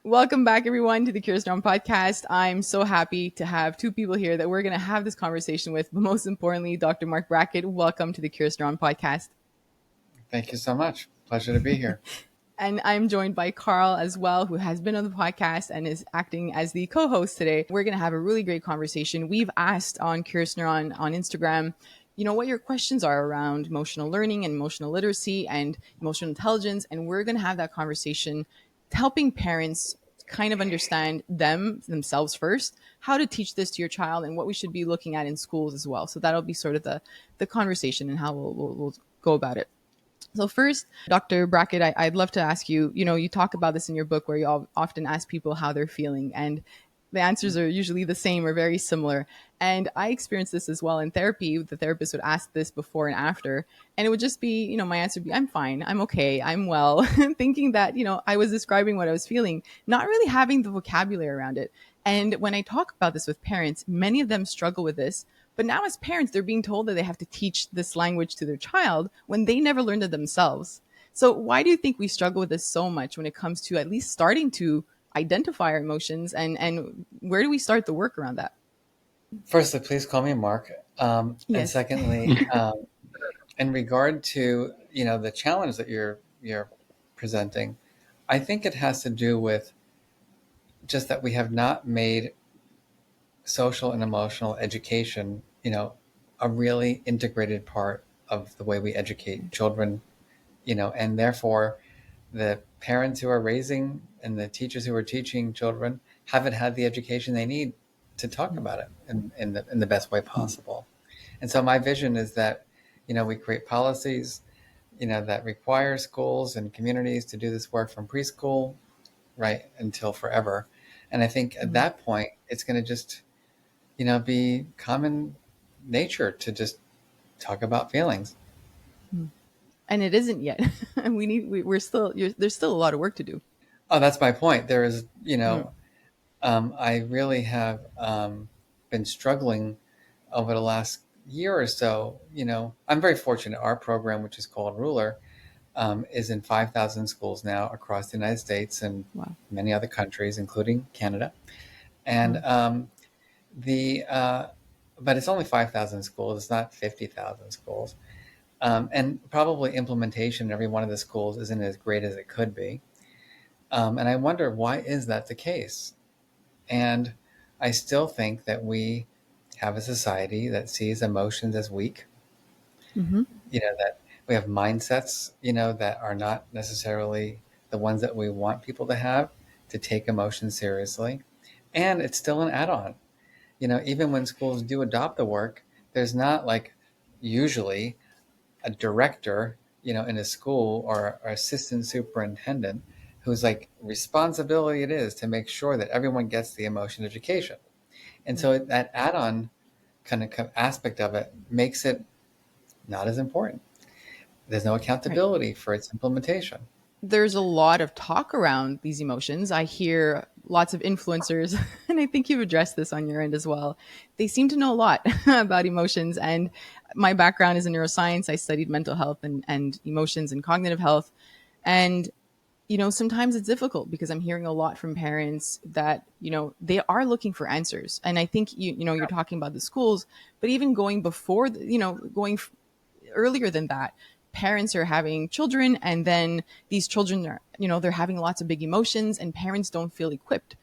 Welcome back, everyone, to the Curious Neuron podcast. I'm so happy to have two people here that we're going to have this conversation with, but most importantly, Dr. Marc Brackett. Welcome to the Curious Neuron podcast. Thank you so much. Pleasure to be here. And I'm joined by Carl as well, who has been on the podcast and is acting as the co-host today. We're going to have a really great conversation. We've asked on Curious Neuron on Instagram, what your questions are around emotional learning and emotional literacy and emotional intelligence. And we're going to have that conversation helping parents kind of understand themselves first, how to teach this to your child and what we should be looking at in schools as well. So that'll be sort of the conversation and how we'll go about it. So first, Dr. Brackett, I'd love to ask you, you talk about this in your book where you often ask people how they're feeling, and the answers are usually the same or very similar. And I experienced this as well in therapy. The therapist would ask this before and after, and it would just be, my answer would be, I'm fine, I'm okay, I'm well, thinking that, I was describing what I was feeling, not really having the vocabulary around it. And when I talk about this with parents, many of them struggle with this. But now, as parents, they're being told that they have to teach this language to their child when they never learned it themselves. So, why do you think we struggle with this so much when it comes to at least starting to identify our emotions? And where do we start the work around that? Firstly, please call me Mark. And Yes. secondly, in regard to the challenge that you're presenting, I think it has to do with just that we have not made social and emotional education, a really integrated part of the way we educate children, and therefore the parents who are raising and the teachers who are teaching children haven't had the education they need to talk about it in the best way possible. And so my vision is that, we create policies, that require schools and communities to do this work from preschool right until forever. And I think at that point, it's going to just, be common nature to just talk about feelings. And it isn't yet. We're still, there's still a lot of work to do. Oh, that's my point. There is, I really have been struggling over the last year or so. I'm very fortunate. Our program, which is called Ruler, is in 5,000 schools now across the United States and Wow. many other countries, including Canada. And but it's only 5,000 schools. It's not 50,000 schools. And probably implementation in every one of the schools isn't as great as it could be. And I wonder, why is that the case? And I still think that we have a society that sees emotions as weak, that we have mindsets, that are not necessarily the ones that we want people to have, to take emotions seriously. And it's still an add-on. Even when schools do adopt the work, there's not like usually a director, in a school or assistant superintendent whose like responsibility it is to make sure that everyone gets the emotion education. And so that add-on kind of aspect of it makes it not as important. There's no accountability for its implementation. There's a lot of talk around these emotions. I hear lots of influencers, and I think you've addressed this on your end as well. They seem to know a lot about emotions. And my background is in neuroscience. I studied mental health and emotions and cognitive health. And, sometimes it's difficult because I'm hearing a lot from parents that, they are looking for answers. And I think, you're talking about the schools, but even going before, going earlier than that, parents are having children, and then these children are, they're having lots of big emotions and parents don't feel equipped.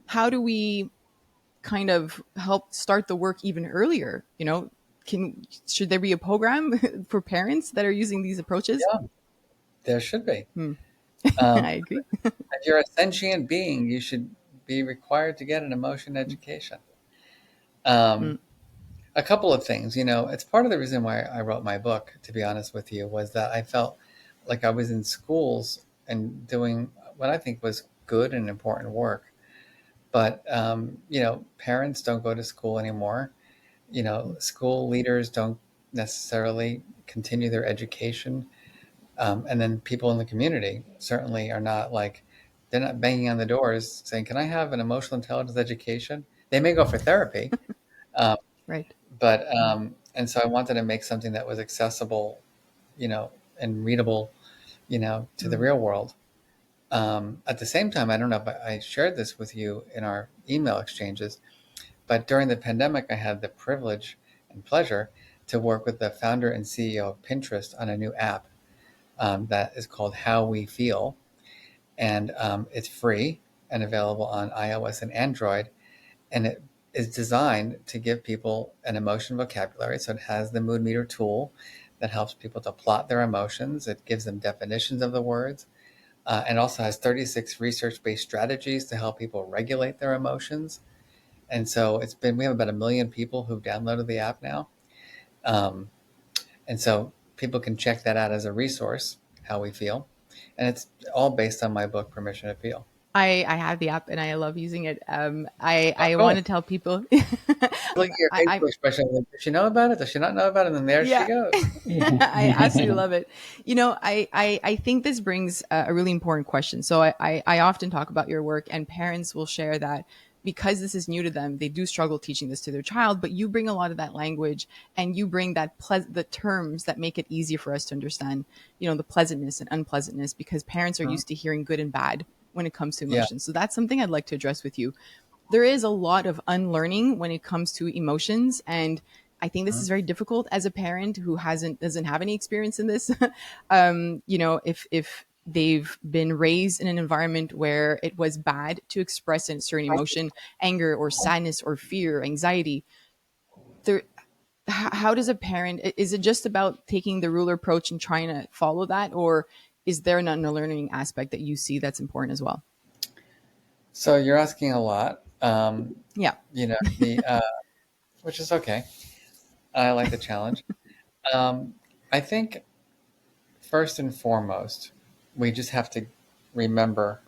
How do we kind of help start the work even earlier? Should there be a program for parents that are using these approaches? Yeah, there should be. I agree. If you're a sentient being, you should be required to get an emotion education. A couple of things, it's part of the reason why I wrote my book, to be honest with you, was that I felt like I was in schools and doing what I think was good and important work. But, parents don't go to school anymore. School leaders don't necessarily continue their education. And then people in the community certainly are not like, they're not banging on the doors saying, can I have an emotional intelligence education? They may go for therapy. Um, Right. but and so I wanted to make something that was accessible, and readable, to the real world. At the same time, I don't know if I shared this with you in our email exchanges, but during the pandemic, I had the privilege and pleasure to work with the founder and CEO of Pinterest on a new app that is called How We Feel. And it's free and available on iOS and Android. And it is designed to give people an emotion vocabulary. So it has the mood meter tool that helps people to plot their emotions. It gives them definitions of the words, and also has 36 research-based strategies to help people regulate their emotions. And so we have about 1 million people who've downloaded the app now. Um, and so people can check that out as a resource, How We Feel. And it's all based on my book, Permission to Feel. I have the app and I love using it. Oh, I want cool. to tell people. Look at your I Facebook expression. Like, does she know about it? Does she not know about it? And then there she yeah, goes. I absolutely love it. I think this brings a really important question. So I often talk about your work, and parents will share that because this is new to them, they do struggle teaching this to their child. But you bring a lot of that language, and you bring the terms that make it easy for us to understand. The pleasantness and unpleasantness, because parents are Mhm. used to hearing good and bad when it comes to Yeah. emotions. So that's something I'd like to address with you. There is a lot of unlearning when it comes to emotions, and I think this Mhm. is very difficult as a parent who doesn't have any experience in this. If they've been raised in an environment where it was bad to express a certain emotion, anger or sadness or fear, anxiety, there how does a parent, is it just about taking the ruler approach and trying to follow that, or is there an unlearning aspect that you see that's important as well? So you're asking a lot. Yeah. The which is okay. I like the challenge. Um, I think first and foremost, we just have to remember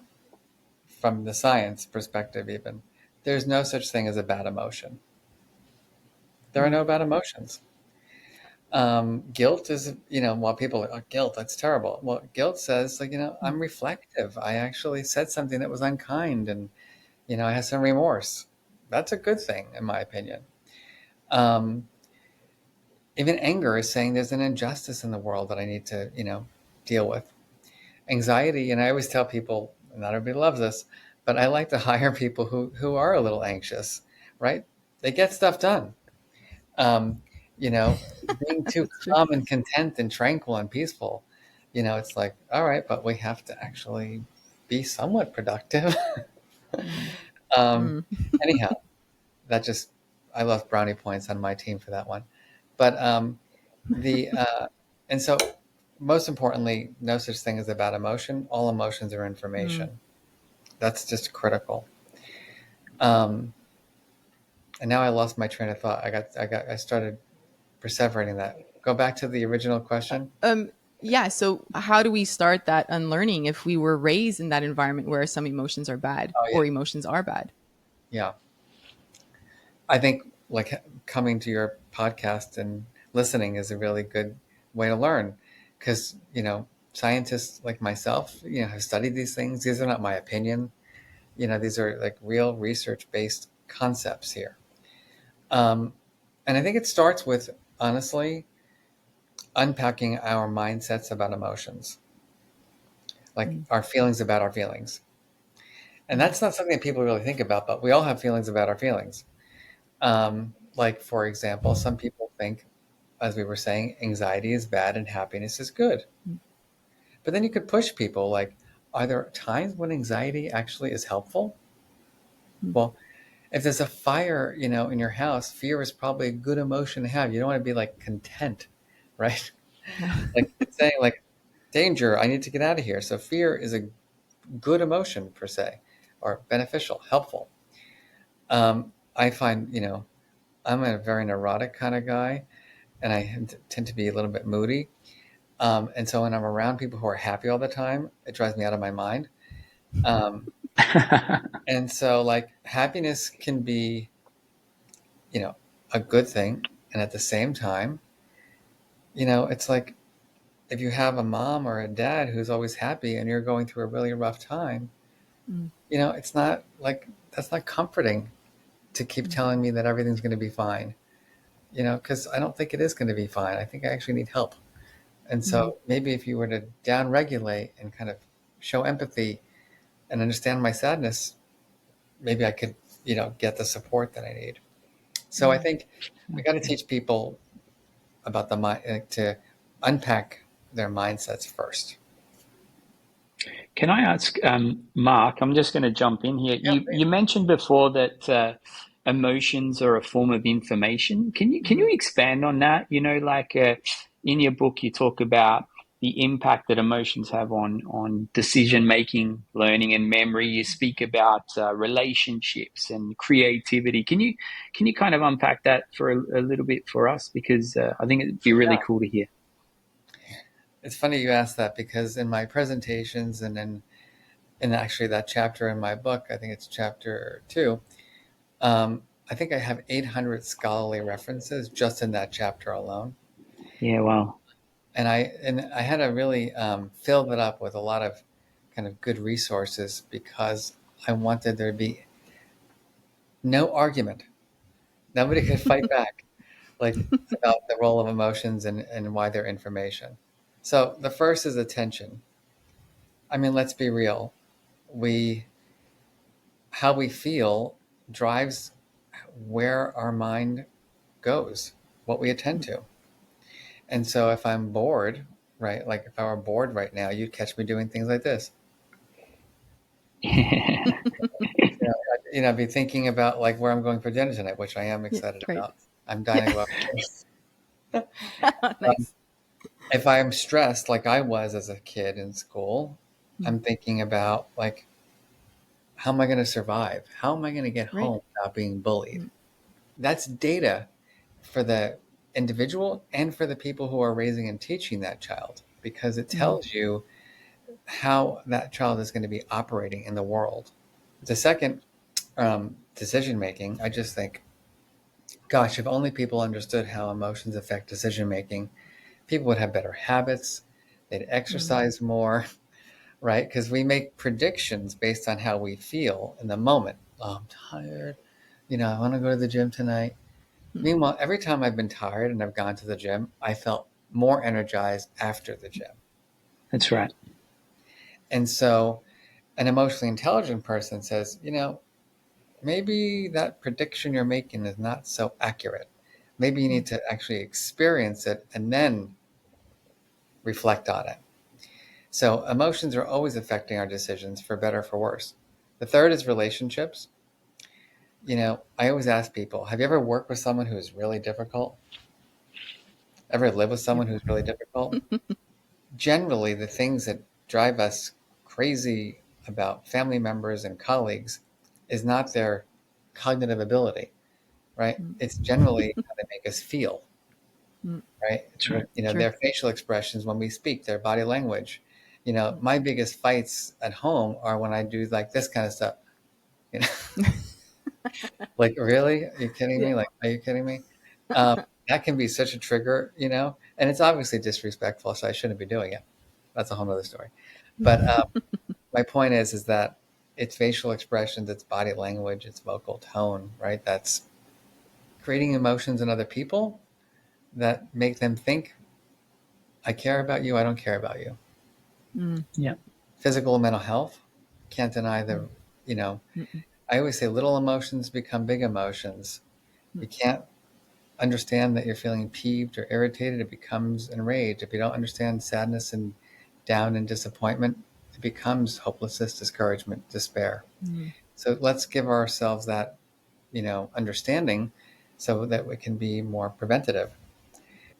from the science perspective, even there's no such thing as a bad emotion. There are Mm, no bad emotions. Guilt is, while people are like, oh, guilt, that's terrible. Well, guilt says, like, mm, I'm reflective. I actually said something that was unkind and, I have some remorse. That's a good thing, in my opinion. Um, Even anger is saying there's an injustice in the world that I need to, deal with. Anxiety, and I always tell people, not everybody loves this, but I like to hire people who are a little anxious, right? They get stuff done. Um, you know, Being too that's true. calm and content and tranquil and peaceful, it's like, all right, but we have to actually be somewhat productive. Mm, um, mm, Anyhow, that just, I love brownie points on my team for that one. But the and so most importantly, no such thing as a bad emotion. All emotions are mm. information. That's just critical. Um, and now I lost my train of thought. I started perseverating that. Go back to the original question. Um, yeah. So how do we start that unlearning if we were raised in that environment where some emotions are bad Oh yeah, or emotions are bad? yeah. I think like coming to your podcast and listening is a really good way to learn because scientists like myself have studied these things. These are not my opinion. These are like real research based concepts here. Um, and I think it starts with honestly unpacking our mindsets about emotions, like Mm, our feelings about our feelings. And mm, that's not something that people really think about, but we all have feelings about our feelings. Like, for example, some people think, as we were saying, anxiety is bad and happiness is good. mm, But then you could push people like, are there times when anxiety actually is helpful? mm. Well, if there's a fire, in your house, fear is probably a good emotion to have. You don't want to be like content, right? Like it's saying like danger, I need to get out of here. So fear is a good emotion per se, or beneficial, helpful. I find, I'm a very neurotic kind of guy, and I tend to be a little bit moody. And so when I'm around people who are happy all the time, it drives me out of my mind. Um, and so like happiness can be, you know, a good thing. And at the same time, it's like if you have a mom or a dad who's always happy and you're going through a really rough time, Mm, it's not like that's not comforting to keep mm, telling me that everything's going to be fine, because I don't think it is going to be fine. I think I actually need help. And mm, so maybe if you were to down regulate and kind of show empathy, and understand my sadness, maybe I could, get the support that I need. So I think we got to teach people about the mind, to unpack their mindsets first. Can I ask, Mark? I'm just going to jump in here. Yeah, You mentioned before that emotions are a form of information. Can you expand on that? In your book, you talk about the impact that emotions have on decision making, learning, and memory. You speak about relationships and creativity. Can you kind of unpack that for a little bit for us? Because I think it'd be really yeah. cool to hear. It's funny you asked that, because in my presentations and in actually that chapter in my book, I think it's chapter 2. I think I have 800 scholarly references just in that chapter alone. Yeah, well, And I had to really fill it up with a lot of kind of good resources, because I wanted there to be no argument. Nobody could fight back, like, about the role of emotions and why they're information. So the first is attention. I mean, let's be real. We How we feel drives where our mind goes, what we attend to. And so if I'm bored, right, like if I were bored right now, you'd catch me doing things like this. I'd be thinking about like where I'm going for dinner tonight, which I am Yeah, excited right. about. I'm dying to go out. Um, Nice. if I'm stressed, like I was as a kid in school, I'm thinking about like, how am I going to survive? How am I going to get Right. home without being bullied? That's data for the individual and for the people who are raising and teaching that child, because it tells you how that child is going to be operating in the world. The second, decision making, I just think, gosh, if only people understood how emotions affect decision making, people would have better habits, they'd exercise more, right? Because we make predictions based on how we feel in the moment. Oh, I'm tired. I want to go to the gym tonight. Meanwhile, every time I've been tired and I've gone to the gym, I felt more energized after the gym. That's right. And so an emotionally intelligent person says, maybe that prediction you're making is not so accurate. Maybe you need to actually experience it and then reflect on it. So emotions are always affecting our decisions, for better or for worse. The third is relationships. I always ask people, have you ever worked with someone who is really difficult? Ever lived with Yep. someone who's really difficult? Generally, the things that drive us crazy about family members and colleagues is not their cognitive ability, right? It's generally how they make us feel, right? That's right. Sure. Their facial expressions when we speak, their body language. My biggest fights at home are when I do like this kind of stuff. You know, like, really? Are you kidding Yeah. me? Like, are you kidding me? That can be such a trigger, and it's obviously disrespectful, so I shouldn't be doing it. That's a whole other story. But my point is that it's facial expressions, it's body language, it's vocal tone, right? That's creating emotions in other people that make them think, I care about you, I don't care about you. Yeah. Physical and mental health, can't deny you know, I always say little emotions become big emotions. If you can't understand that you're feeling peeved or irritated, it becomes enraged. If you don't understand sadness and down and disappointment, it becomes hopelessness, discouragement, despair. So let's give ourselves that, understanding, so that we can be more preventative.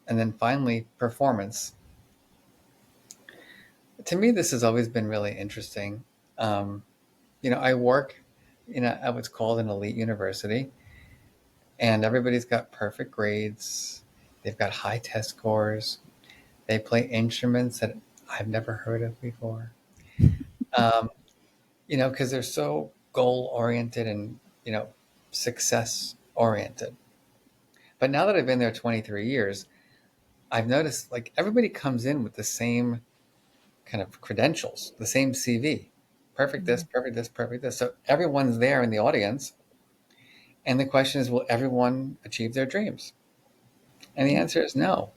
And then finally, performance. To me, this has always been really interesting. Um, I work at what's called an elite university, and everybody's got perfect grades. They've got high test scores. They play instruments that I've never heard of before. Um, because they're so goal oriented and, success oriented. But now that I've been there 23 years, I've noticed like everybody comes in with the same kind of credentials, the same CV. Perfect this, perfect this, perfect this. So everyone's there in the audience. And the question is, will everyone achieve their dreams? And the answer is no.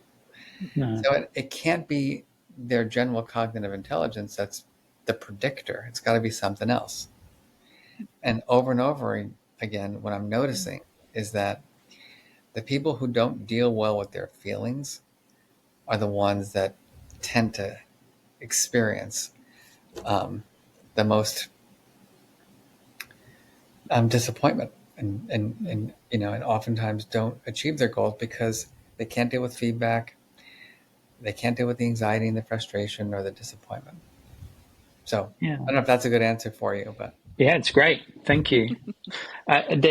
No. So it can't be their general cognitive intelligence that's the predictor. It's got to be something else. And over again, what I'm noticing is that the people who don't deal well with their feelings are the ones that tend to experience the most disappointment, and and oftentimes don't achieve their goals because they can't deal with feedback, they can't deal with the anxiety and the frustration or the disappointment. So Yeah. I don't know if that's a good answer for you, but Yeah, it's great. Thank you. And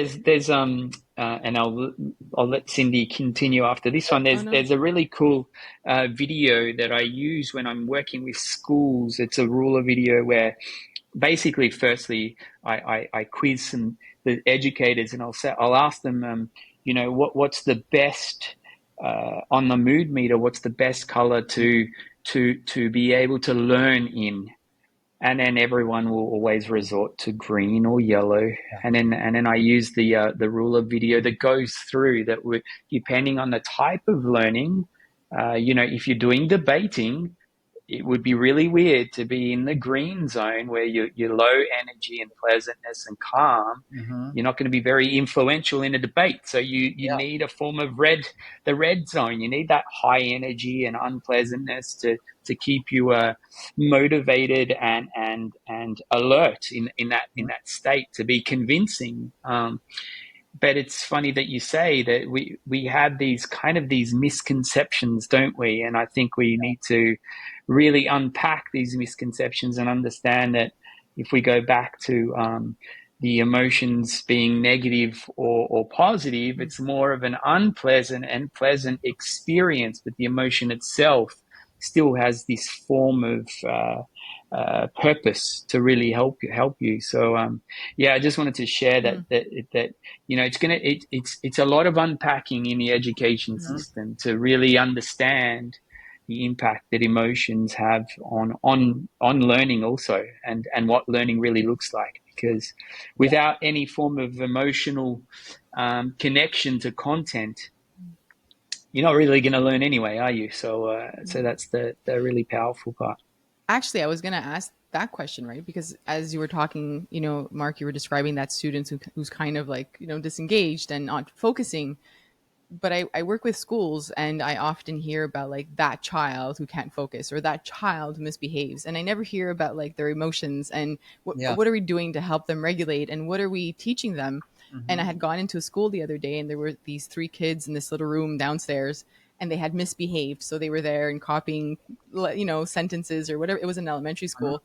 I'll let Cindy continue after this one. Oh no. There's a really cool video that I use when I'm working with schools. It's a ruler video where basically, firstly, I quiz the educators, and I'll ask them, what's the best on the mood meter? What's the best color to be able to learn in? And then everyone will always resort to green or yellow. yeah. And then I use the ruler video that goes through that. Depending on the type of learning, if you're doing debating, it would be really weird to be in the green zone where you're low energy and pleasantness and calm. Mm-hmm. You're not going to be very influential in a debate. So you Yeah. need a form of the red zone. You need that high energy and unpleasantness to keep you motivated and alert in that state to be convincing. But it's funny that you say that we have these misconceptions, don't we? And I think we need to really unpack these misconceptions and understand that if we go back to the emotions being negative or positive, it's more of an unpleasant and pleasant experience, but the emotion itself still has this form of purpose to really help you. So yeah, I just wanted to share that it's a lot of unpacking in the education Mm-hmm. system to really understand the impact that emotions have on learning also, and what learning really looks like, because Yeah. without any form of emotional connection to content, you're not really going to learn anyway, are you? So that's the really powerful part. Actually, I was going to ask that question, right? Because as you were talking, Mark, you were describing that student who's kind of like, disengaged and not focusing. But I work with schools, and I often hear about like that child who can't focus or that child who misbehaves. And I never hear about like their emotions and Yeah. what are we doing to help them regulate and what are we teaching them. And I Mm-hmm. had gone into a school the other day, and there were these three kids in this little room downstairs, and they had misbehaved. So they were there and copying, sentences or whatever. It was an elementary school.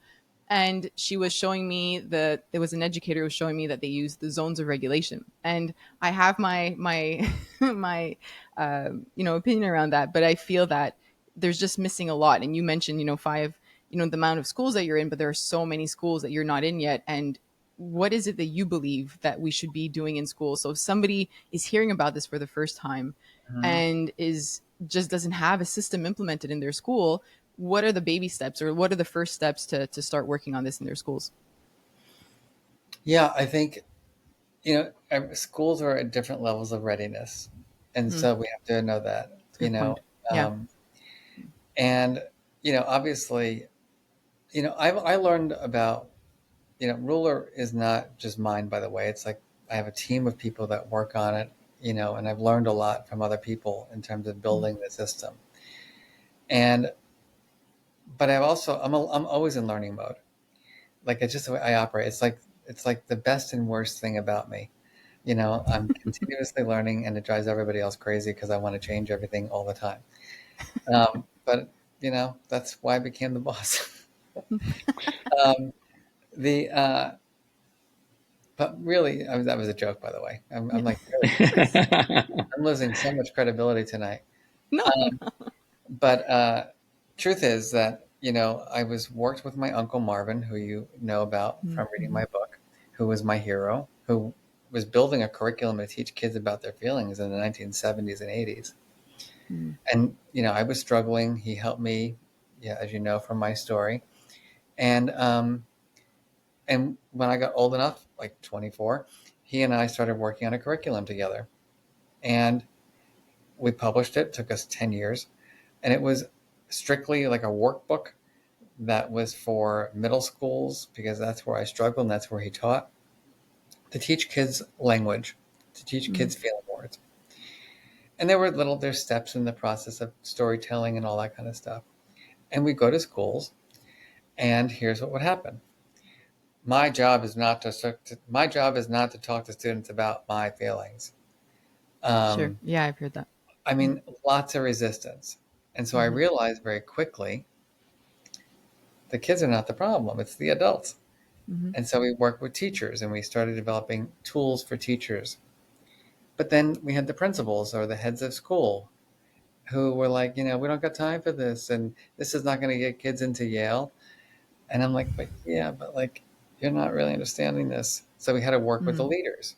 And she was showing me there was an educator who was showing me that they use the zones of regulation. And I have my my opinion around that, but I feel that there's just missing a lot. And you mentioned, five, the amount of schools that you're in, but there are so many schools that you're not in yet. And what is it that you believe that we should be doing in school? So if somebody is hearing about this for the first time Mm-hmm. and is just doesn't have a system implemented in their school, what are the baby steps or what are the first steps to start working on this in their schools? Yeah, I think schools are at different levels of readiness, and Mm, so we have to know that. that's a good point. Yeah. Um, and obviously, I learned about ruler is not just mine, by the way. It's like I have a team of people that work on it, and I've learned a lot from other people in terms of Mm, building the system. And but I'm always in learning mode. Like it's just the way I operate. It's like the best and worst thing about me. I'm continuously learning, and it drives everybody else crazy because I want to change everything all the time. But that's why I became the boss. um, the But really, that was a joke, by the way. I'm like really serious. I'm losing so much credibility tonight. No. Um, but truth is that I was worked with my uncle Marvin, who you know about from reading Mm-hmm. my book, who was my hero, who was building a curriculum to teach kids about their feelings in the 1970s and 80s. Mm-hmm. And I was struggling. He helped me, yeah, as you know from my story. And when I got old enough, like 24, he and I started working on a curriculum together. And we published it. It took us 10 years. And it was strictly like a workbook that was for middle schools, because that's where I struggled and that's where he taught, to teach kids language, to teach kids feeling words. And there's steps in the process of storytelling and all that kind of stuff. And we go to schools, and here's what would happen. My job is not to talk to students about my feelings. Sure. Um, Yeah, I've heard that. I mean, lots of resistance. And so I Mm-hmm. realized very quickly the kids are not the problem, it's the adults. Mm-hmm. And so we worked with teachers and we started developing tools for teachers. But then we had the principals or the heads of school who were like, we don't got time for this. And this is not going to get kids into Yale. And I'm like, but yeah, but like, you're not really understanding this. So we had to work with the Mm-hmm. leaders.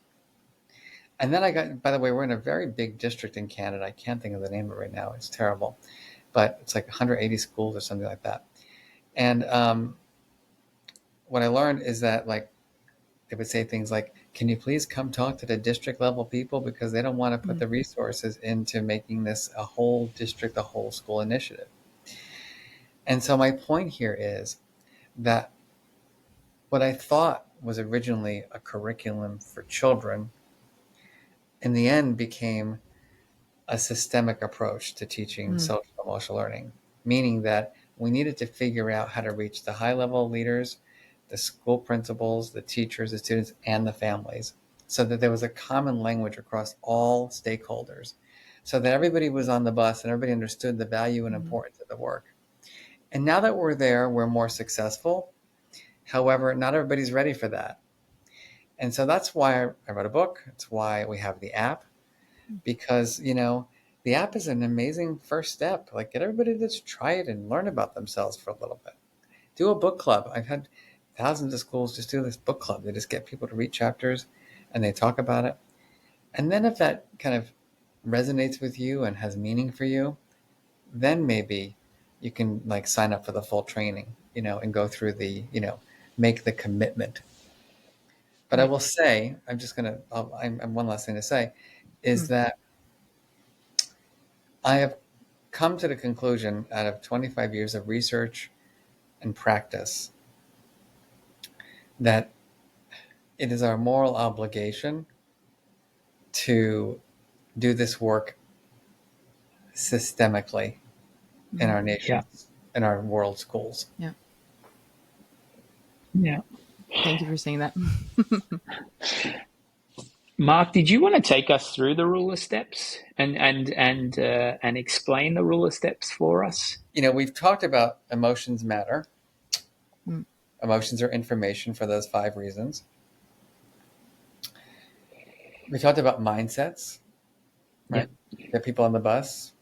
And then by the way, we're in a very big district in Canada. I can't think of the name of it right now. It's terrible, but it's like 180 schools or something like that. And what I learned is that like they would say things like, "Can you please come talk to the district level people because they don't want to put the resources into making this a whole district, a whole school initiative." And so my point here is that what I thought was originally a curriculum for children in the end became a systemic approach to teaching Mm-hmm. social emotional learning, meaning that we needed to figure out how to reach the high level leaders, the school principals, the teachers, the students, and the families, so that there was a common language across all stakeholders, so that everybody was on the bus and everybody understood the value and Mm-hmm. importance of the work. And now that we're there, we're more successful. However, not everybody's ready for that. And so that's why I wrote a book. It's why we have the app, because the app is an amazing first step. Like, get everybody to just try it and learn about themselves for a little bit. Do a book club. I've had thousands of schools just do this book club. They just get people to read chapters and they talk about it. And then if that kind of resonates with you and has meaning for you, then maybe you can like sign up for the full training, and go through make the commitment. But I Right. will say, I'm one last thing to say is that I have come to the conclusion out of 25 years of research and practice that it is our moral obligation to do this work systemically in Mm-hmm. our Yeah. nations, in our world schools. Yeah. Yeah. Thank you for saying that. Mark, did you want to take us through the rule of steps and explain the rule of steps for us? We've talked about emotions matter. Mm. Emotions are information for those 5 reasons. We talked about mindsets, Yeah. right? The people on the bus,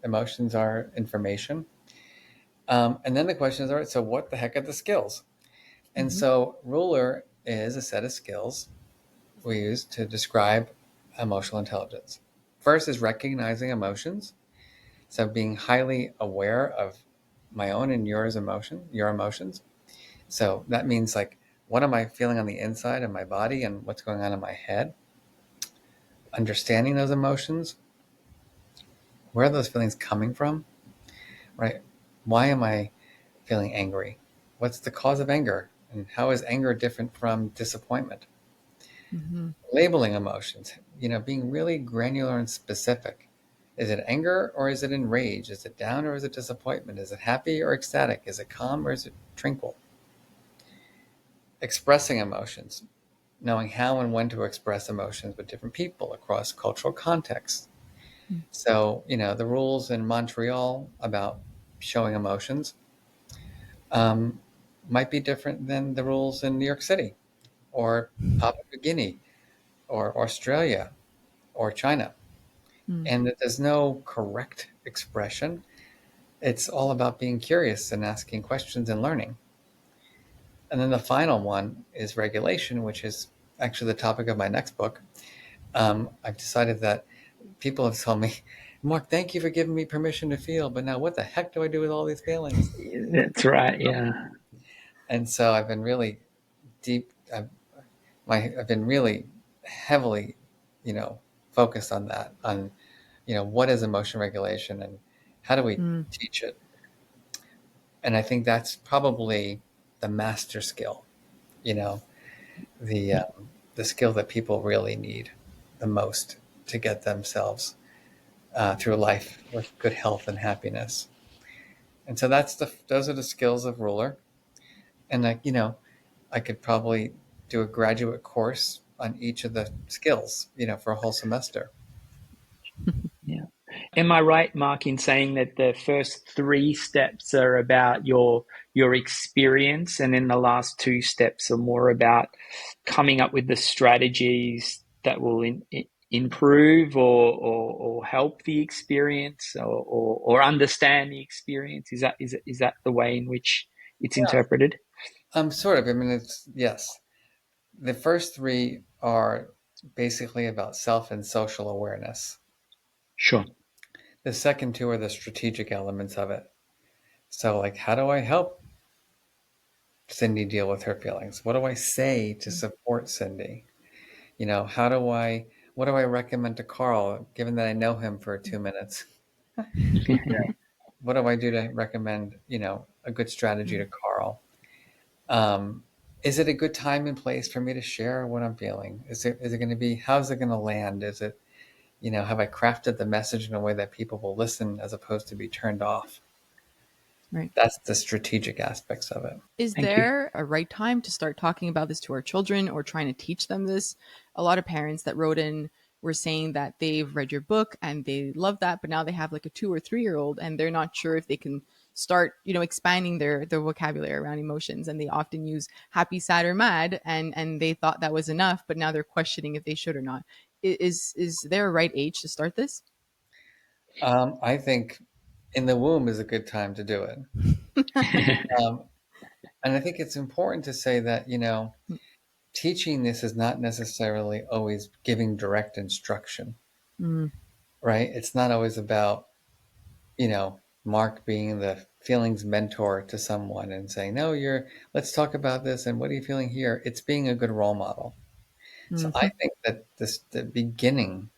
emotions are information. And then the question is, all right, so what the heck are the skills? And Mm-hmm. so ruler is a set of skills we use to describe emotional intelligence. First is recognizing emotions. So being highly aware of my own and your emotions. So that means like, what am I feeling on the inside of my body and what's going on in my head? Understanding those emotions. Where are those feelings coming from? Right? Why am I feeling angry? What's the cause of anger? And how is anger different from disappointment? Mm-hmm. Labeling emotions, being really granular and specific. Is it anger or is it enraged? Is it down or is it disappointment? Is it happy or ecstatic? Is it calm or is it tranquil? Expressing emotions, knowing how and when to express emotions with different people across cultural contexts. So, the rules in Montreal about showing emotions um, might be different than the rules in New York City or Papua New Guinea or Australia or China. Mm-hmm. And that there's no correct expression. It's all about being curious and asking questions and learning. And then the final one is regulation, which is actually the topic of my next book. I've decided that people have told me, Mark, thank you for giving me permission to feel, but now what the heck do I do with all these feelings? That's right. Yeah. And so I've been really deep. I've been really heavily, focused on that, what is emotion regulation and how do we Mm-hmm. teach it? And I think that's probably the master skill, you know, the the skill that people really need the most to get themselves through life with good health and happiness. And so those are the skills of ruler. And like, I could probably do a graduate course on each of the skills, for a whole semester. Yeah. Am I right, Mark, in saying that the first three steps are about your experience, and then the last two steps are more about coming up with the strategies that will improve or help the experience or understand the experience? Is that the way in which it's Yeah. interpreted? Sort of. I mean, it's yes. The first three are basically about self and social awareness. Sure. The second two are the strategic elements of it. So, like, how do I help Cindy deal with her feelings? What do I say to support Cindy? What do I recommend to Carl, given that I know him for 2 minutes? What do I do to recommend, a good strategy to Carl? Um, is it a good time and place for me to share what I'm feeling? Is it going to be, how's it going to land? Is it, have I crafted the message in a way that people will listen as opposed to be turned off? Right. That's the strategic aspects of it. Is Thank you. there a right time to start talking about this to our children or trying to teach them this? A lot of parents that wrote in were saying that they've read your book and they love that, but now they have like a 2 or 3 year old and they're not sure if they can start, expanding their vocabulary around emotions. And they often use happy, sad, or mad, and they thought that was enough, but now they're questioning if they should or not. Is there a right age to start this? I think in the womb is a good time to do it. Um, and I think it's important to say that, teaching this is not necessarily always giving direct instruction, Mm, right? It's not always about, Mark being the feelings mentor to someone and saying, no, let's talk about this. And what are you feeling here? It's being a good role model. So I mhm, think that the beginning,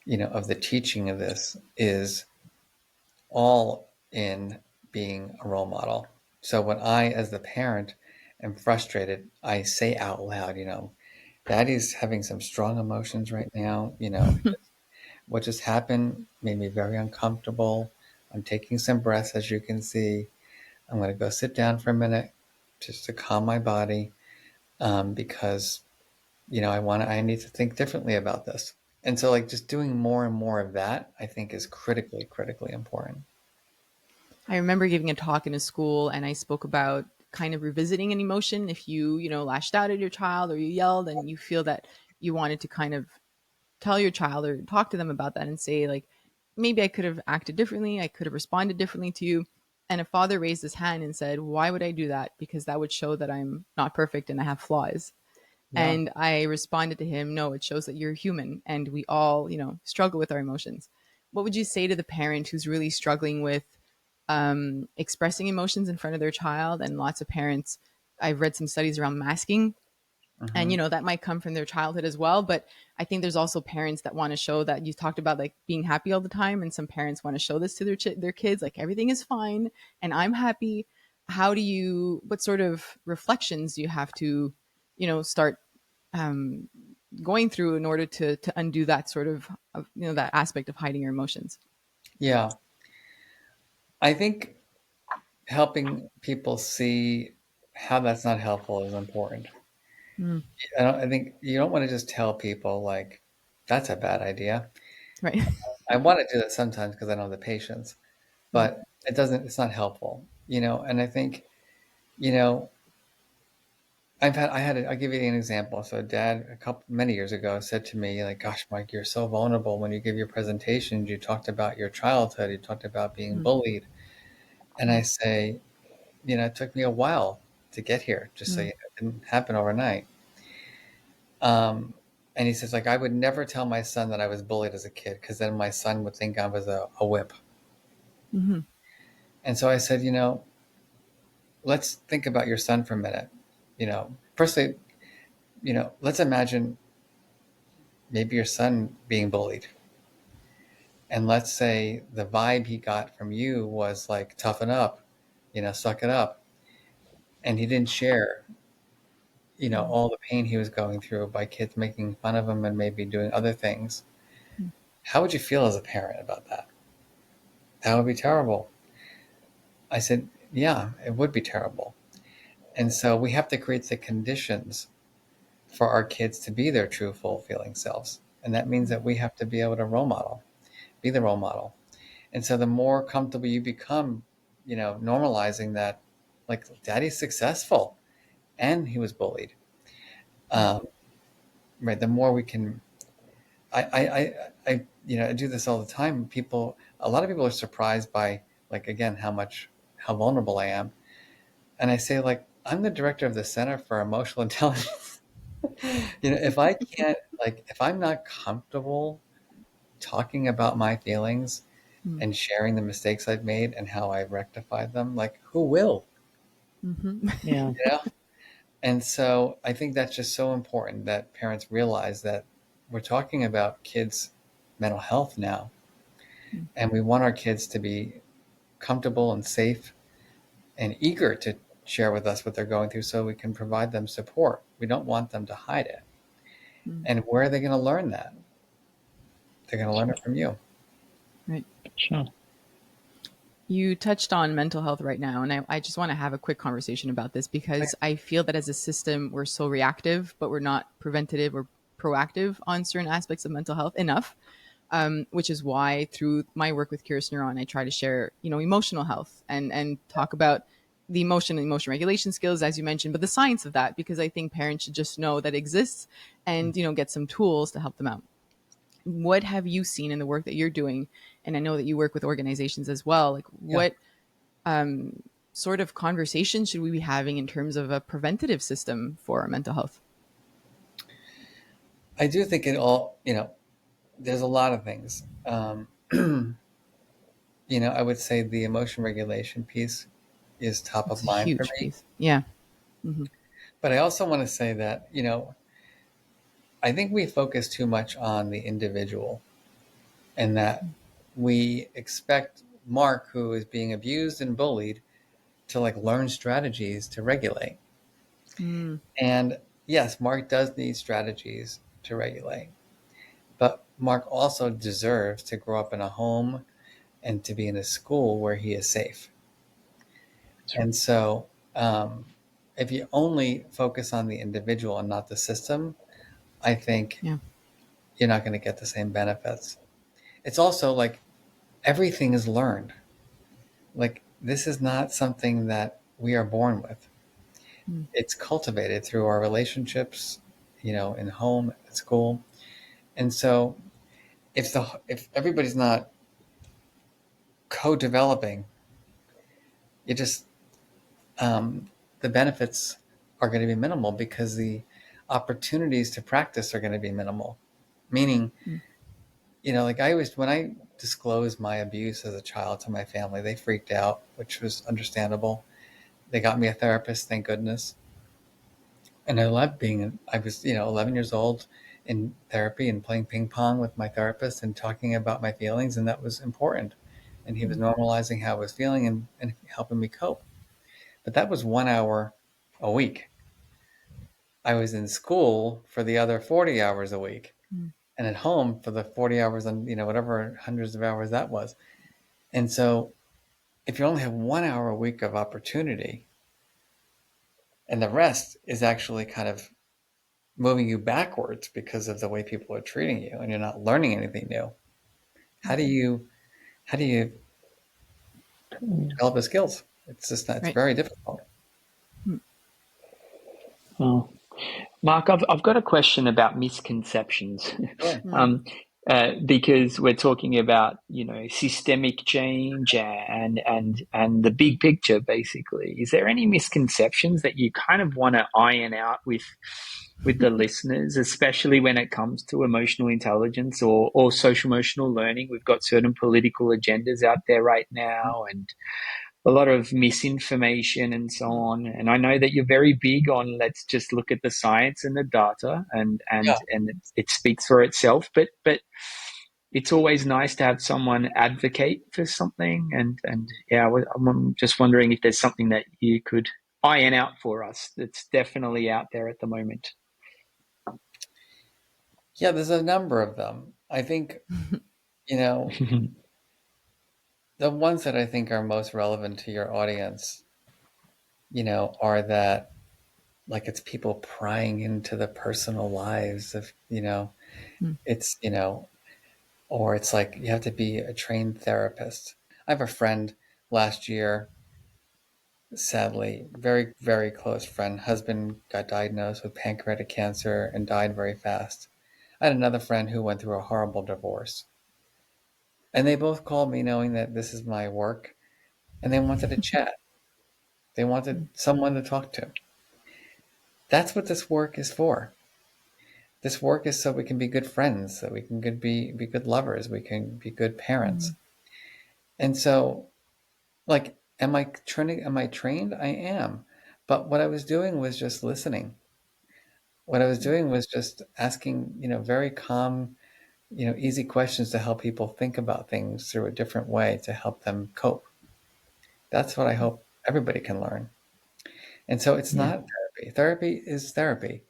of the teaching of this is all in being a role model. So when I, as the parent, am frustrated, I say out loud, Daddy's having some strong emotions right now. What just happened made me very uncomfortable. I'm taking some breaths, as you can see. I'm going to go sit down for a minute just to calm my body, because, I need to think differently about this. And so, like, just doing more and more of that, I think is critically, critically important. I remember giving a talk in a school and I spoke about kind of revisiting an emotion. If you lashed out at your child or you yelled and you feel that you wanted to kind of tell your child or talk to them about that and say, like, maybe I could have acted differently. I could have responded differently to you. And a father raised his hand and said, why would I do that? Because that would show that I'm not perfect and I have flaws. Yeah. And I responded to him, no, it shows that you're human and we all, struggle with our emotions. What would you say to the parent who's really struggling with expressing emotions in front of their child? And lots of parents, I've read some studies around masking, and Hmm. that might come from their childhood as well. But I think there's also parents that want to show that, you talked about like being happy all the time, and some parents want to show this to their kids, like everything is fine and I'm happy. What sort of reflections do you have to start um, going through in order to undo that sort of that aspect of hiding your emotions? Yeah. I think helping people see how that's not helpful is important. Mm, I think you don't want to just tell people, like, that's a bad idea. right. I want to do that sometimes because I don't have the patience, but it's not helpful, and I think, you know, I'll give you an example. So dad, many years ago, said to me, like, gosh, Mike, you're so vulnerable when you give your presentations. You talked about your childhood. You talked about being Mm, bullied. And I say, it took me a while to get here, just so mm, it didn't happen overnight. Um, and he says, like, I would never tell my son that I was bullied as a kid because then my son would think I was a whip. mm-hmm, And so I said, let's think about your son for a minute. Firstly, let's imagine maybe your son being bullied. And let's say the vibe he got from you was like, toughen up. suck it up. And he didn't share, Mm. all the pain he was going through by kids making fun of him and maybe doing other things. Mm. How would you feel as a parent about that? That would be terrible. I said, yeah, it would be terrible. And so we have to create the conditions for our kids to be their true, full feeling selves. And that means that we have to be able to be the role model. And so the more comfortable you become, normalizing that, like, daddy's successful and he was bullied. Um, right. The more we can, I do this all the time. A lot of people are surprised by, like, again, how vulnerable I am. And I say, like, I'm the director of the Center for Emotional Intelligence. If I can't, like, if I'm not comfortable talking about my feelings Mm. and sharing the mistakes I've made and how I've rectified them, like, who will? Mhm. Yeah. You know? And so I think that's just so important that parents realize that we're talking about kids' mental health now, Mm. and we want our kids to be comfortable and safe and eager to share with us what they're going through so we can provide them support. We don't want them to hide it. Mm. And where are they going to learn that? They're going to learn it from you. Right. Sure. You touched on mental health right now, and I just want to have a quick conversation about this because I feel that as a system, we're so reactive, but we're not preventative or proactive on certain aspects of mental health enough. Which is why through my work with Curious Neuron, I try to share, emotional health and talk about the emotion and emotion regulation skills, as you mentioned, but the science of that, because I think parents should just know that exists and, get some tools to help them out. What have you seen in the work that you're doing? And I know that you work with organizations as well. Like, Yeah. what sort of conversation should we be having in terms of a preventative system for our mental health? I do think there's a lot of things. I would say the emotion regulation piece is top It's of a mind for huge me. piece. Yeah. Hmm. But I also want to say that, I think we focus too much on the individual and that we expect Mark, who is being abused and bullied, to, like, learn strategies to regulate. Mm. And yes, Mark does need strategies to regulate, but Mark also deserves to grow up in a home and to be in a school where he is safe. And so, if you only focus on the individual and not the system, I think Yeah. you're not going to get the same benefits. It's also like everything is learned. Like, this is not something that we are born with. Mm. It's cultivated through our relationships, in home, at school. And so if everybody's not co-developing, you just the benefits are going to be minimal because the opportunities to practice are going to be minimal. Meaning, Mm. like, when I disclosed my abuse as a child to my family, they freaked out, which was understandable. They got me a therapist, thank goodness. And I was, 11 years old in therapy and playing ping pong with my therapist and talking about my feelings. And that was important. And he was Mm. normalizing how I was feeling and helping me cope. But that was 1 hour a week. I was in school for the other 40 hours a week Mm. and at home for the 40 hours and, whatever hundreds of hours that was. And so if you only have 1 hour a week of opportunity and the rest is actually kind of moving you backwards because of the way people are treating you and you're not learning anything new, how do you how do you develop the skills? It's just not, it's Right. very difficult. Mm. Oh. Mark, I've got a question about misconceptions. Sure. Mm. Because we're talking about, systemic change and the big picture, basically. Is there any misconceptions that you kind of want to iron out with the listeners, especially when it comes to emotional intelligence or social emotional learning? We've got certain political agendas out there right now, and a lot of misinformation and so Mm. on. And I know that you're very big on let's just look at the science and the data, and Yeah. it speaks for itself. But it's always nice to have someone advocate for something. And yeah, I'm just wondering if there's something that you could iron out for us that's definitely out there at the moment. Yeah, there's a number of them. I think, you know, the ones that I think are most relevant to your audience, are that like it's people prying into the personal lives of, it's, or it's like you have to be a trained therapist. I have a friend last year, sadly, very, very close friend, husband got diagnosed with pancreatic cancer and died very fast. I had another friend who went through a horrible divorce. And they both called me knowing that this is my work and they wanted to chat. They wanted someone to talk to. That's what this work is for. This work is so we can be good friends, so we can be good lovers, we can be good parents. And so, like, am I trained? I am. But what I was doing was just listening. What I was doing was just asking, very calm, easy questions to help people think about things through a different way to help them cope. That's what I hope everybody can learn. And so it's Yeah. not therapy. Therapy is therapy.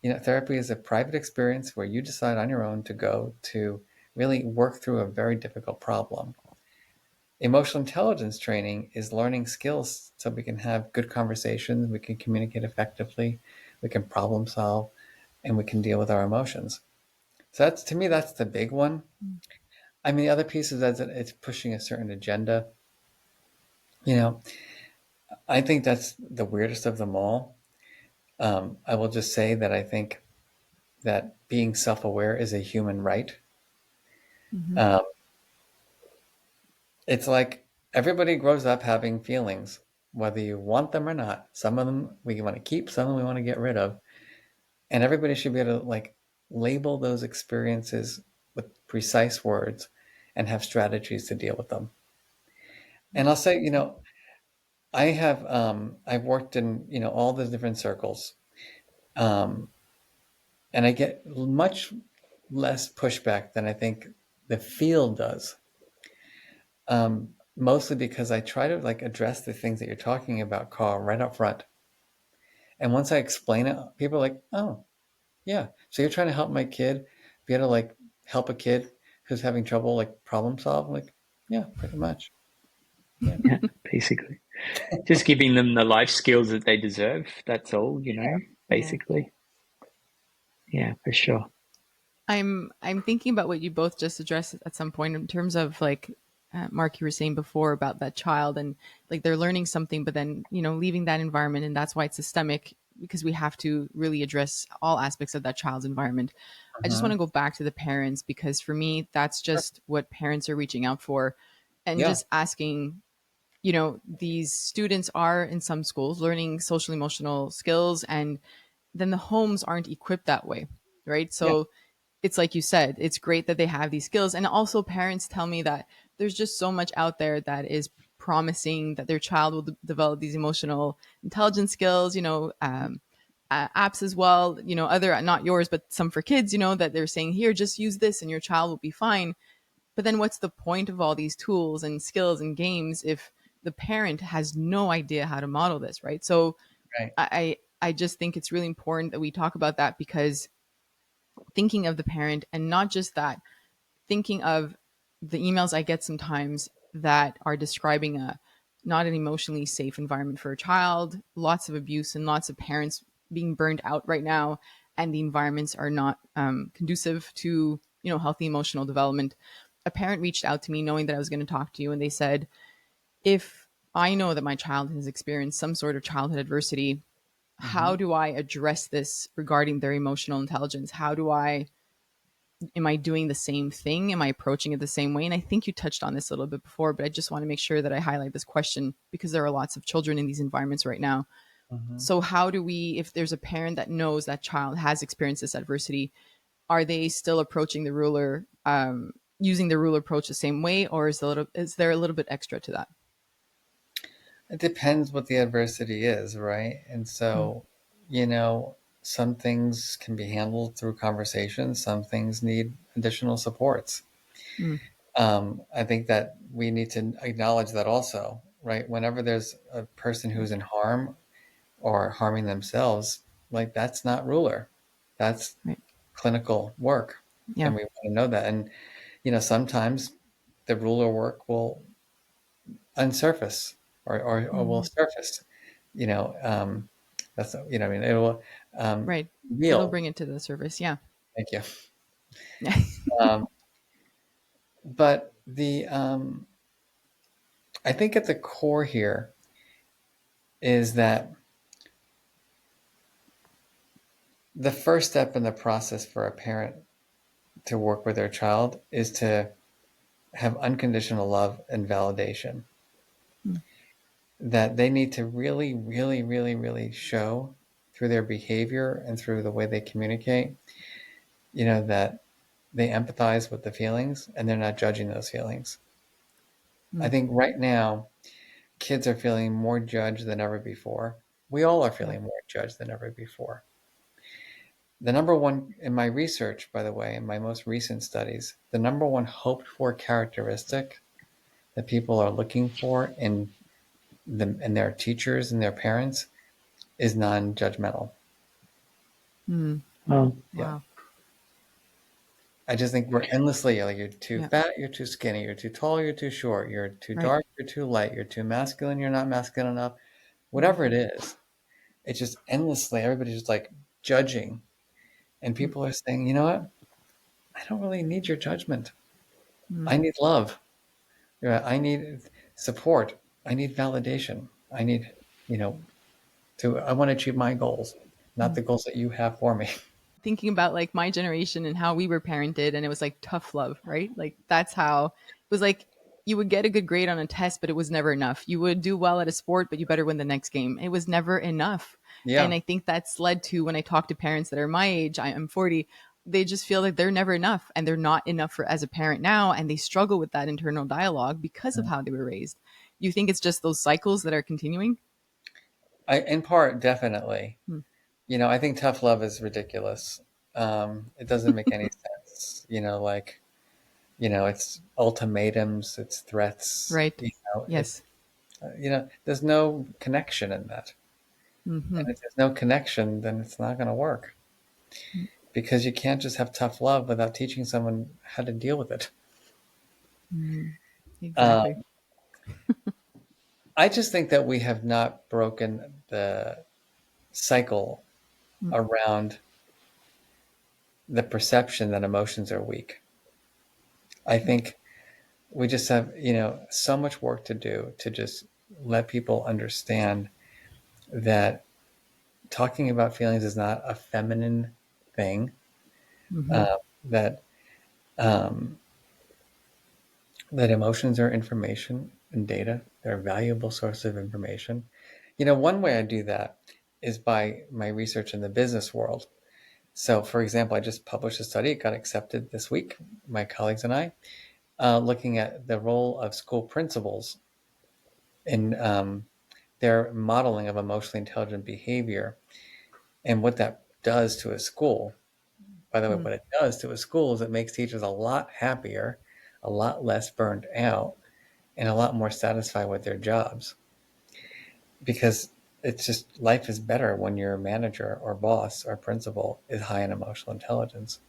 Therapy is a private experience where you decide on your own to go to really work through a very difficult problem. Emotional intelligence training is learning skills so we can have good conversations, we can communicate effectively, we can problem solve, and we can deal with our emotions. So that's, to me, that's the big one. I mean, the other piece is that it's pushing a certain agenda. You know, I think that's the weirdest of them all. I will just say that I think that being self-aware is a human right. Mm-hmm. Um, it's like everybody grows up having feelings, whether you want them or not. Some of them we want to keep, some of them we want to get rid of. And everybody should be able to like label those experiences with precise words and have strategies to deal with them. And I'll say, I've worked in, all the different circles. Um, and I get much less pushback than I think the field does. Mostly because I try to like address the things that you're talking about, Carl, right up front. And once I explain it, people are like, "Oh, yeah. So you're trying to help my kid be able to like help a kid who's having trouble like problem solve?" I'm like, yeah, pretty much. Yeah, Yeah, basically. Just giving them the life skills that they deserve. That's all, Yeah. basically. Yeah, for sure. I'm thinking about what you both just addressed at some point in terms of like Mark, you were saying before about that child and like they're learning something, but then leaving that environment, and that's why it's systemic because we have to really address all aspects of that child's environment. I just want uh-huh. to go back to the parents because for me, that's just what parents are reaching out for, and Yeah, just asking. These students are in some schools learning social emotional skills, and then the homes aren't equipped that way, right? yeah, So it's like you said, it's great that they have these skills. And also, parents tell me that there's just so much out there that is promising that their child will develop these emotional intelligence skills, apps as well, other, not yours, but some for kids, that they're saying, here, just use this and your child will be fine. But then what's the point of all these tools and skills and games if the parent has no idea how to model this, right? So right. I just think it's really important that we talk about that because thinking of the parent and not just that, thinking of the emails I get sometimes that are describing a not an emotionally safe environment for a child, lots of abuse and lots of parents being burned out right now, and the environments are not conducive to healthy emotional development. A parent reached out to me knowing that I was going to talk to you, and they said, if I know that my child has experienced some sort of childhood adversity, how Hmm. do I address this regarding their emotional intelligence? How do I am I doing the same thing? Am I approaching it the same way? And I think you touched on this a little bit before, but I just want to make sure that I highlight this question because there are lots of children in these environments right now. Hmm. So, how do we, if there's a parent that knows that child has experienced this adversity, are they still approaching the ruler, using the ruler approach the same way, or is there a little bit extra to that? It depends what the adversity is, right? And so, you know, some things can be handled through conversation, some things need additional supports. Mm. I think that we need to acknowledge that also, right? Whenever there's a person who's in harm or harming themselves, like that's not ruler. That's Right. clinical work. Yeah. And we want to know that. And, sometimes the ruler work will unsurface or will Mm. surface, you know, that's, I mean, it will Right. It'll real. bring it to the surface. Yeah. Thank you. Yeah. Um, but I think at the core here is that the first step in the process for a parent to work with their child is to have unconditional love and validation Mm. that they need to really, really, really, really show through their behavior and through the way they communicate, that they empathize with the feelings and they're not judging those feelings. I Mm. think right now, kids are feeling more judged than ever before. We all are Yeah. feeling more judged than ever before. The number one, in my research, by the way, in my most recent studies, the number one hoped for characteristic that people are looking for in their teachers and their parents is non-judgmental. Mm. Oh, Yeah. Wow. I just think we're endlessly like, you're too Yeah. fat, you're too skinny, you're too tall, you're too short, you're too Right. dark, you're too light, you're too masculine, you're not masculine enough. Mm. Whatever it is, it's just endlessly, everybody's just like judging. And Mm. people are saying, you know what? I don't really need your judgment. Mm. I need love. Yeah, I need support. I need validation. I need, you know, I want to achieve my goals, not Mm. the goals that you have for me. Thinking about like my generation and how we were parented, and it was like tough love, right? Like that's how it was. Like you would get a good grade on a test, but it was never enough. You would do well at a sport, but you better win the next game. It was never enough. And Yeah. I think that's led to, when I talk to parents that are my age, I'm 40, they just feel like they're never enough and they're not enough for as a parent now, and they struggle with that internal dialogue because of how they were raised. You think it's just those cycles that are continuing? In part, definitely. Hmm. I think tough love is ridiculous. It doesn't make any sense. It's ultimatums, it's threats. Right. It's Yes. there's no connection in that. Hmm. And if there's no connection, then it's not going to work because you can't just have tough love without teaching someone how to deal with it. Hmm. Um, Exactly. I just think that we have not broken the cycle Mm. around the perception that emotions are weak. I think we just have, so much work to do to just let people understand that talking about feelings is not a feminine thing. Hmm. That um, that emotions are information and data. They're a valuable source of information. One way I do that is by my research in the business world. So, for example, I just published a study. It got accepted this week, my colleagues and I, looking at the role of school principals in their modeling of emotionally intelligent behavior and what that does to a school. By the way, Mm. what it does to a school is it makes teachers a lot happier, a lot less burned out, and a lot more satisfied with their jobs. Because it's just life is better when your manager or boss or principal is high in emotional intelligence.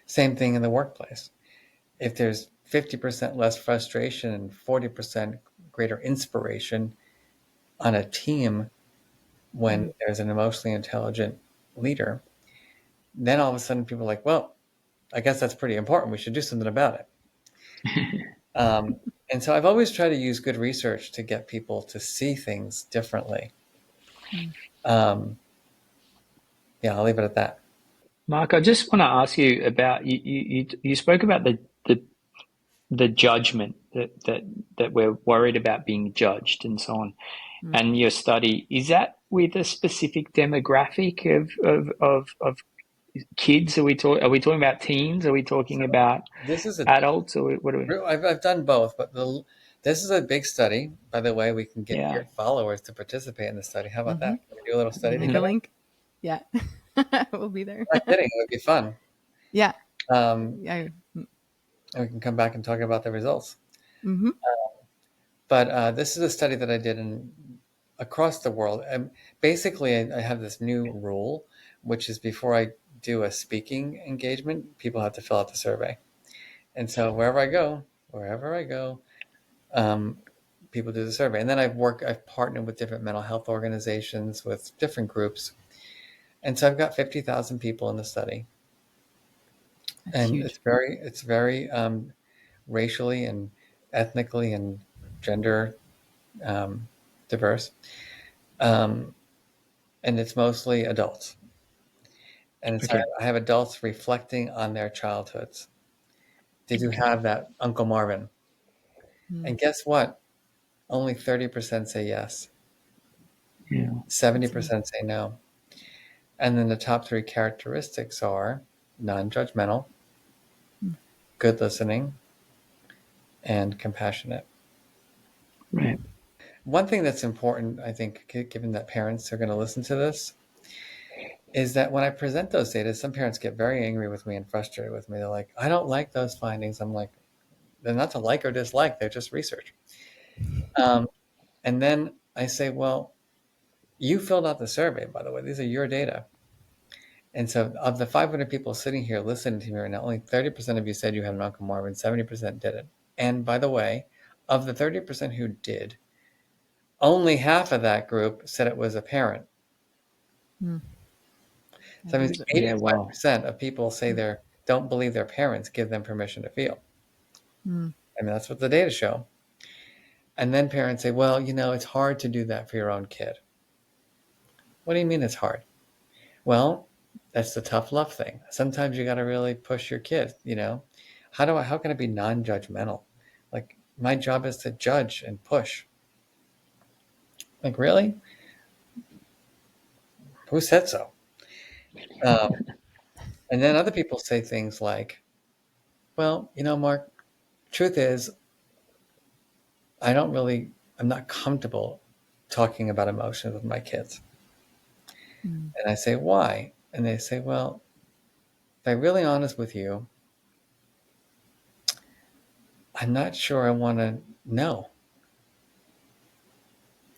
Same thing in the workplace. If there's 50% less frustration and 40% greater inspiration on a team when Mm. there's an emotionally intelligent leader, then all of a sudden people are like, well, I guess that's pretty important. We should do something about it. Um, and so I've always tried to use good research to get people to see things differently. Mm. Um, yeah, I'll leave it at that. Mark, I just want to ask you about you spoke about the judgment that we're worried about being judged and so on. Mm. And your study, is that with a specific demographic of kids? Are we talking about teens? Are we talking So about this is adults? Or what are we? I've done both, but this is a big study. By the way, we can get Yeah. your followers to participate in the study. How about Hmm. that? Can we do a little We study make a together? link. Yeah. We'll be there. I'm not kidding. It would be fun. Yeah. Um, Yeah. and we can come back and talk about the results. Mm-hmm. But this is a study that I did across the world. And basically, I have this new rule, which is before I do a speaking engagement, people have to fill out the survey. And so wherever I go, um, people do the survey. And then I've partnered with different mental health organizations, with different groups. And so I've got 50,000 people in the study. That's And huge. it's very racially and ethnically and gender diverse. Um, and it's mostly adults. And so Okay. I have adults reflecting on their childhoods. Did you Okay. have that Uncle Marvin? Mm. And guess what? Only 30% say yes. Yeah. That's amazing. 70% say no. And then the top three characteristics are non-judgmental, Mm. good listening, and compassionate. Right. One thing that's important, I think, given that parents are going to listen to this, is that when I present those data, some parents get very angry with me and frustrated with me. They're like, I don't like those findings. I'm like, they're not to like or dislike, they're just research. Um, and then I say, well, you filled out the survey, by the way. These are your data. And so, of the 500 people sitting here listening to me right now, only 30% of you said you had an Uncle Marvin, 70% didn't. And by the way, of the 30% who did, only half of that group said it was a parent. Mm. I So that means believe it. Yeah. Wow. 85% of people say Mm. they don't believe their parents give them permission to feel. Mm. I mean, that's what the data show. And then parents say, well, it's hard to do that for your own kid. What do you mean it's hard? Well, that's the tough love thing. Sometimes you got to really push your kid. How can I be non-judgmental? Like, my job is to judge and push. Like, really? Who said so? Um, and then other people say things like, well, Mark, truth is, I'm not comfortable talking about emotions with my kids. Mm. And I say, why? And they say, well, if I'm really honest with you, I'm not sure I want to know.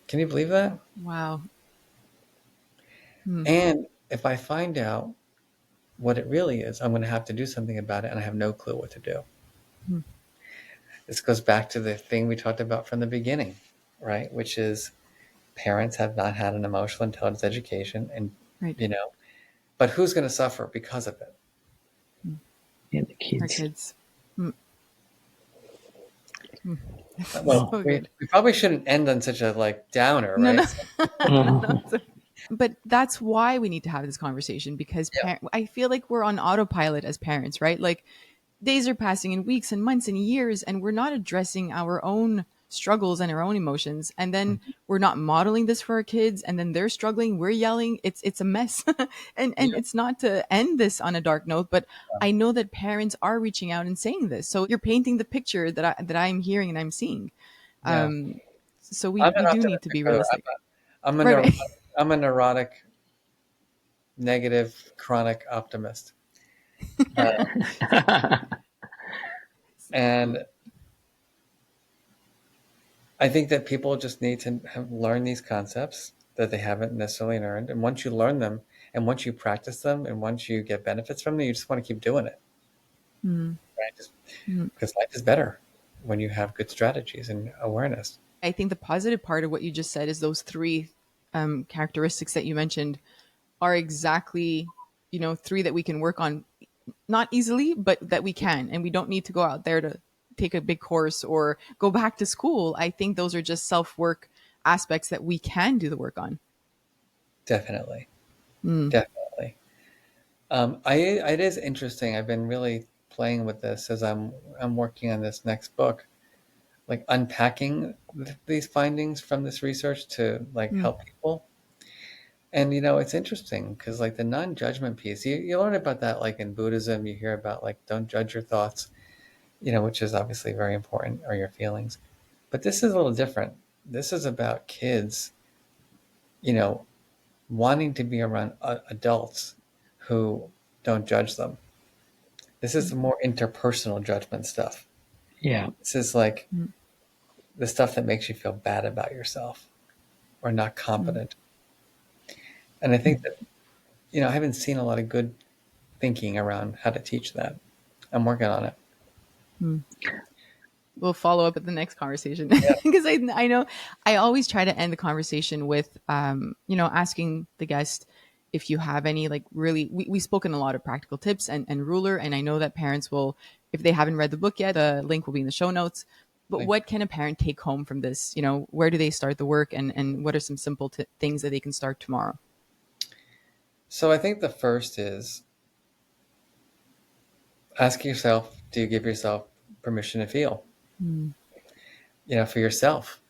Can you believe that? Wow. Mm. And if I find out what it really is, I'm going to have to do something about it, and I have no clue what to do. Mm. This goes back to the thing we talked about from the beginning, right? Which is parents have not had an emotional intelligence education, and Right. you know, but who's going to suffer because of it? Mm. Yeah. The Our kids. kids. Mm. Mm. Well, So we, good. we probably shouldn't end on such a downer, No, right? no. So, No, but that's why we need to have this conversation because yeah, I feel like we're on autopilot as parents, right? Like days are passing and weeks and months and years, and we're not addressing our own struggles and our own emotions. And then we're not modeling this for our kids, and then they're struggling, we're yelling. It's a mess. And yeah, it's not to end this on a dark note, but I know that parents are reaching out and saying this. So you're painting the picture that I'm hearing and I'm seeing. yeah. Um, so we I'm an we do need to optimistic be too. realistic. I'm a Right, neurotic, right. I'm a neurotic, negative, chronic optimist, uh, and I think that people just need to learn these concepts that they haven't necessarily learned. And once you learn them, and once you practice them, and once you get benefits from them, you just want to keep doing it, Mm, right? Just mm. because life is better when you have good strategies and awareness. I think the positive part of what you just said is those three characteristics that you mentioned are exactly, three that we can work on, not easily, but that we can, and we don't need to go out there to take a big course or go back to school. I think those are just self work aspects that we can do the work on. Definitely, Mm, definitely. It is interesting. I've been really playing with this as I'm working on this next book, like unpacking these findings from this research to mm, help people. And it's interesting because the non-judgment piece, you learn about that in Buddhism. You hear about don't judge your thoughts, which is obviously very important, or your feelings. But this is a little different. This is about kids, you know, wanting to be around adults who don't judge them. This is the more interpersonal judgment stuff. Yeah. This is like the stuff that makes you feel bad about yourself or not competent. And I think that, I haven't seen a lot of good thinking around how to teach that. I'm working on it. We'll follow up at the next conversation Yeah. because I know I always try to end the conversation with asking the guest if you have any, like, really, we've spoken a lot of practical tips and ruler, and I know that parents will, if they haven't read the book yet, the link will be in the show notes. But Thank what can a parent take home from this? Where do they start the work, and what are some simple things that they can start tomorrow? So I think the first is ask yourself, do you give yourself permission to feel? For yourself.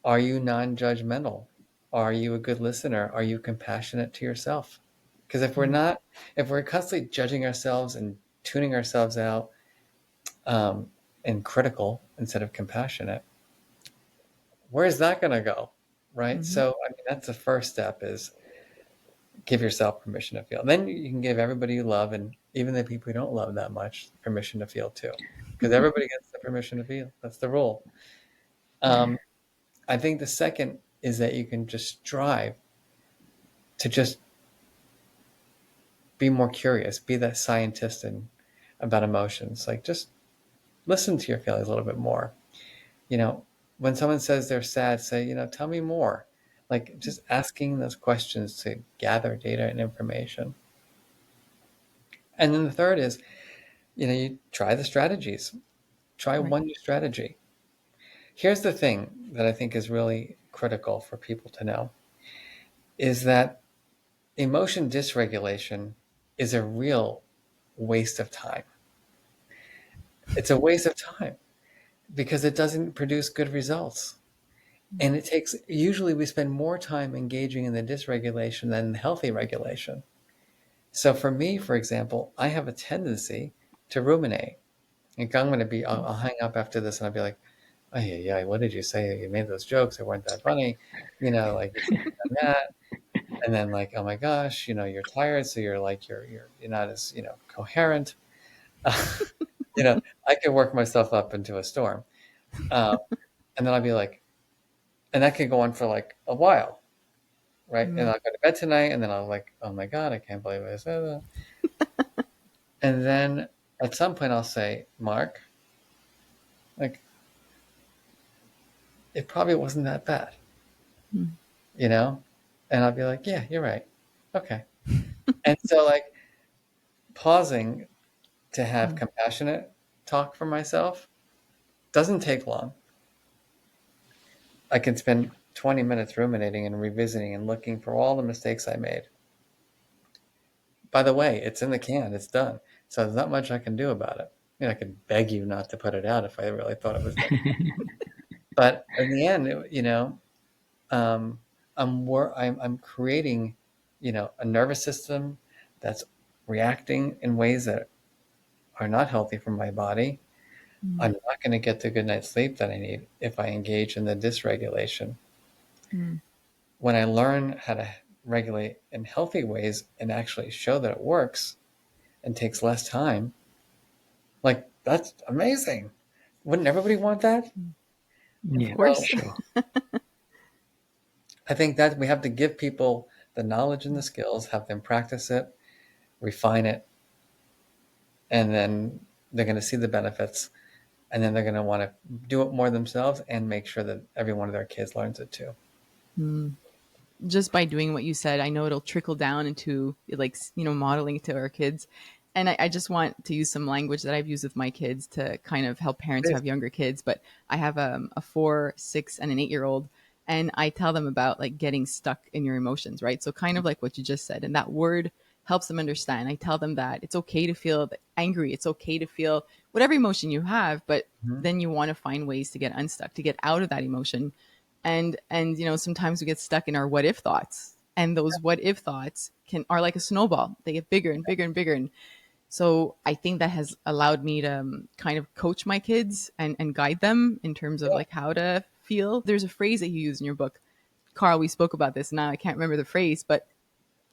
Are you non-judgmental? Are you a good listener? Are you compassionate to yourself? Because if we're not, if we're constantly judging ourselves and tuning ourselves out, and critical instead of compassionate, where's that going to go? Right. So, I mean, that's the first step, is give yourself permission to feel. Then you can give everybody you love, and even the people you don't love that much, permission to feel too, because everybody gets the permission to feel. That's the rule. I think the second is that you can just strive to just be more curious, be that scientist about emotions. Like, just listen to your feelings a little bit more. When someone says they're sad, say, tell me more. Like, just asking those questions to gather data and information. And then the third is, you try the strategies. Try Right. one new strategy. Here's the thing that I think is really critical for people to know, is that emotion dysregulation is a real waste of time. It's a waste of time because it doesn't produce good results. And usually we spend more time engaging in the dysregulation than healthy regulation. So for me, for example, I have a tendency to ruminate. Like, I'll hang up after this and I'll be like, oh yeah, what did you say? You made those jokes. They weren't that funny. Like, you should have done that. And then, like, oh my gosh, you're tired. So you're like, you're not as, coherent. I can work myself up into a storm. And then I'll be like, and that can go on for like a while. Right. And I'll go to bed tonight and then I'll like, oh my God, I can't believe I said that. And then at some point I'll say, Mark, like, it probably wasn't that bad, And I'll be like, yeah, you're right. Okay. And so, like, pausing to have compassionate talk for myself doesn't take long. I can spend 20 minutes ruminating and revisiting and looking for all the mistakes I made. By the way, it's in the can, it's done. So there's not much I can do about it. I could beg you not to put it out if I really thought it was that. But in the end, I'm creating, a nervous system that's reacting in ways that are not healthy for my body. I'm not going to get the good night's sleep that I need if I engage in the dysregulation. When I learn how to regulate in healthy ways and actually show that it works and takes less time, like, that's amazing. Wouldn't everybody want that? Of Yeah, for course. sure. I think that we have to give people the knowledge and the skills, have them practice it, refine it, and then they're going to see the benefits, and then they're going to want to do it more themselves and make sure that every one of their kids learns it too. Just by doing what you said, I know it'll trickle down into, like, modeling to our kids. And I just want to use some language that I've used with my kids to kind of help parents who Please. have younger kids. But I have a 4, 6, and an 8-year-old, and I tell them about, like, getting stuck in your emotions, right? So kind of like what you just said, and that word helps them understand. I tell them that it's okay to feel angry, it's okay to feel whatever emotion you have, but Mhm. then you want to find ways to get unstuck, to get out of that emotion. And sometimes we get stuck in our what if thoughts, and those what if thoughts are like a snowball. They get bigger and bigger and bigger. And so I think that has allowed me to kind of coach my kids and guide them in terms of, Yeah. like, how to feel. There's a phrase that you use in your book, Carl. We spoke about this. Now I can't remember the phrase, but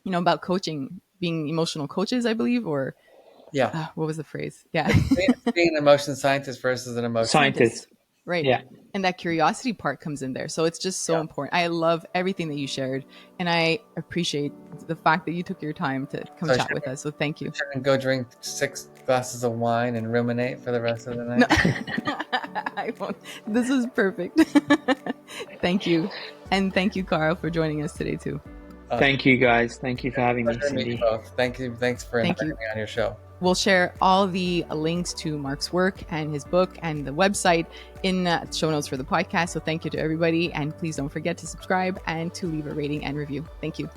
about coaching, being emotional coaches, I believe, or Yeah. What was the phrase? Yeah. It's being an emotion scientist versus an emotion. Scientist. Scientists. Right. Yeah. And that curiosity part comes in there. So it's just so Yeah. important. I love everything that you shared. And I appreciate the fact that you took your time to come So chat with us. So thank you. shouldn't go drink 6 glasses of wine and ruminate for the rest of the No, night. I won't. This was perfect. Thank you. And thank you, Carl, for joining us today, too. Thank you, guys. Thank you for having me, Pleasure to meet you Cindy. both. Thank you. Thanks for Thank inviting you. me on your show. We'll share all the links to Marc's work and his book and the website in show notes for the podcast. So thank you to everybody. And please don't forget to subscribe and to leave a rating and review. Thank you.